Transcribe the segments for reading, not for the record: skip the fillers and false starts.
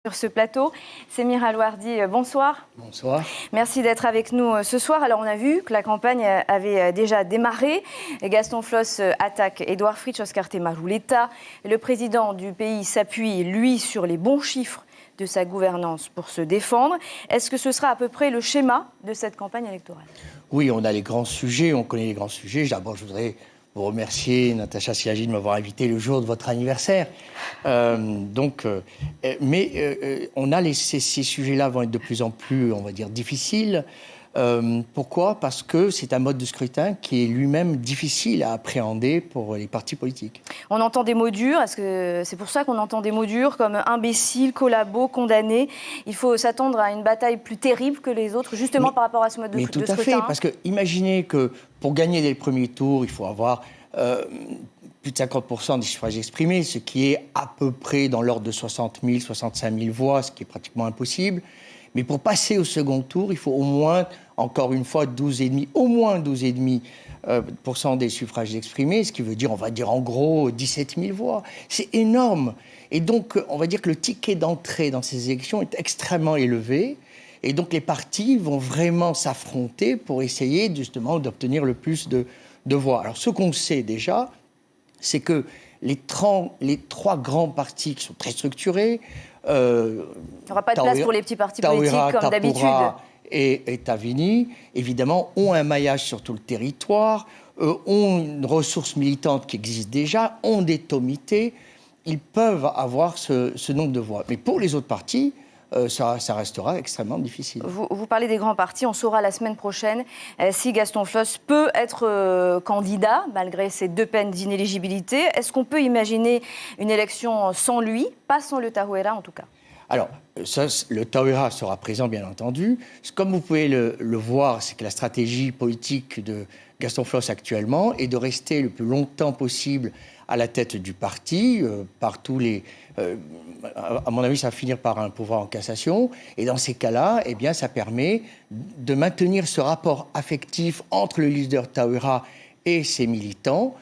Sur ce plateau, Semir Alouardi, bonsoir. Bonsoir. Merci d'être avec nous ce soir. Alors on a vu que la campagne avait déjà démarré. Gaston Floss attaque Édouard Fritch, Oscar Temajouleta. Le président du pays s'appuie, lui, sur les bons chiffres de sa gouvernance pour se défendre. Est-ce que ce sera à peu près le schéma de cette campagne électorale? Oui, on a les grands sujets, on connaît les grands sujets. D'abord, je voudrais vous remercier, Natacha Siagi, de m'avoir invité le jour de votre anniversaire. On a ces sujets-là vont être de plus en plus, on va dire, difficiles. Pourquoi? Parce que c'est un mode de scrutin qui est lui-même difficile à appréhender pour les partis politiques. On entend des mots durs. Est-ce que c'est pour ça qu'on entend des mots durs comme imbécile, collabo, condamné? Il faut s'attendre à une bataille plus terrible que les autres, justement par rapport à ce mode de scrutin. Mais tout à fait, parce que imaginez que pour gagner dès le premier tour, il faut avoir plus de 50% des suffrages exprimés, ce qui est à peu près dans l'ordre de 60 000, 65 000 voix, ce qui est pratiquement impossible. Mais pour passer au second tour, il faut au moins, encore une fois, au moins 12,5% des suffrages exprimés, ce qui veut dire, on va dire en gros, 17 000 voix. C'est énorme. Et donc, on va dire que le ticket d'entrée dans ces élections est extrêmement élevé. Et donc, les partis vont vraiment s'affronter pour essayer, justement, d'obtenir le plus de voix. Alors, ce qu'on sait déjà, c'est que les trois grands partis qui sont très structurés, il n'y aura pas de place pour les petits partis politiques comme d'habitude. Et Tavini, évidemment, ont un maillage sur tout le territoire, ont une ressource militante qui existe déjà, ont des comités. Ils peuvent avoir ce nombre de voix. Mais pour les autres partis, ça restera extrêmement difficile. Vous parlez des grands partis. On saura la semaine prochaine si Gaston Floss peut être candidat, malgré ses 2 peines d'inéligibilité. Est-ce qu'on peut imaginer une élection sans lui, pas sans le Taouira en tout cas? Alors, le Taouira sera présent, bien entendu. Comme vous pouvez le voir, c'est que la stratégie politique de Gaston Floss actuellement est de rester le plus longtemps possible à la tête du parti, par tous les... à mon avis, ça va finir par un pouvoir en cassation. Et dans ces cas-là, eh bien, ça permet de maintenir ce rapport affectif entre le leader Taouira et ses militants,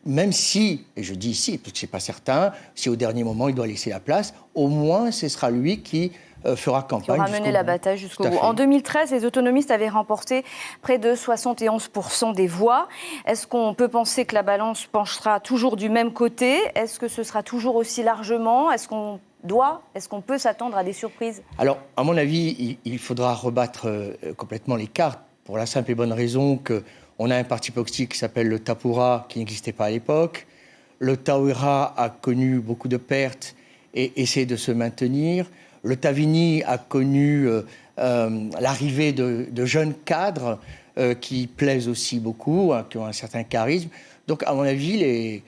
même si, et je dis ici, parce que ce n'est pas certain, si au dernier moment il doit laisser la place, au moins ce sera lui qui fera campagne. Qui aura mené la bataille jusqu'au bout. En 2013, les autonomistes avaient remporté près de 71% des voix. Est-ce qu'on peut penser que la balance penchera toujours du même côté? Est-ce que ce sera toujours aussi largement? Est-ce qu'on peut s'attendre à des surprises? Alors, à mon avis, il faudra rebattre complètement les cartes pour la simple et bonne raison qu'on a un parti politique qui s'appelle le Tapoura, qui n'existait pas à l'époque. Le Taouira a connu beaucoup de pertes et essaie de se maintenir. Le Tavini a connu l'arrivée de jeunes cadres qui plaisent aussi beaucoup, qui ont un certain charisme. Donc, à mon avis,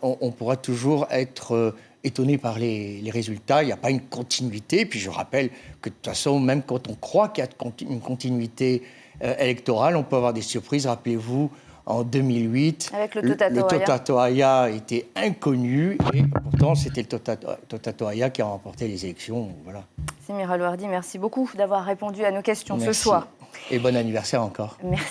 on pourra toujours être étonné par les résultats. Il n'y a pas une continuité. Puis je rappelle que de toute façon, même quand on croit qu'il y a une continuité électorale, on peut avoir des surprises. Rappelez-vous, en 2008, avec le Tota Toaya était inconnu et pourtant c'était le Tota Toaya qui a remporté les élections. Voilà. Semir Alouardi, merci beaucoup d'avoir répondu à nos questions Merci. ce soir. Et bon anniversaire encore. Merci.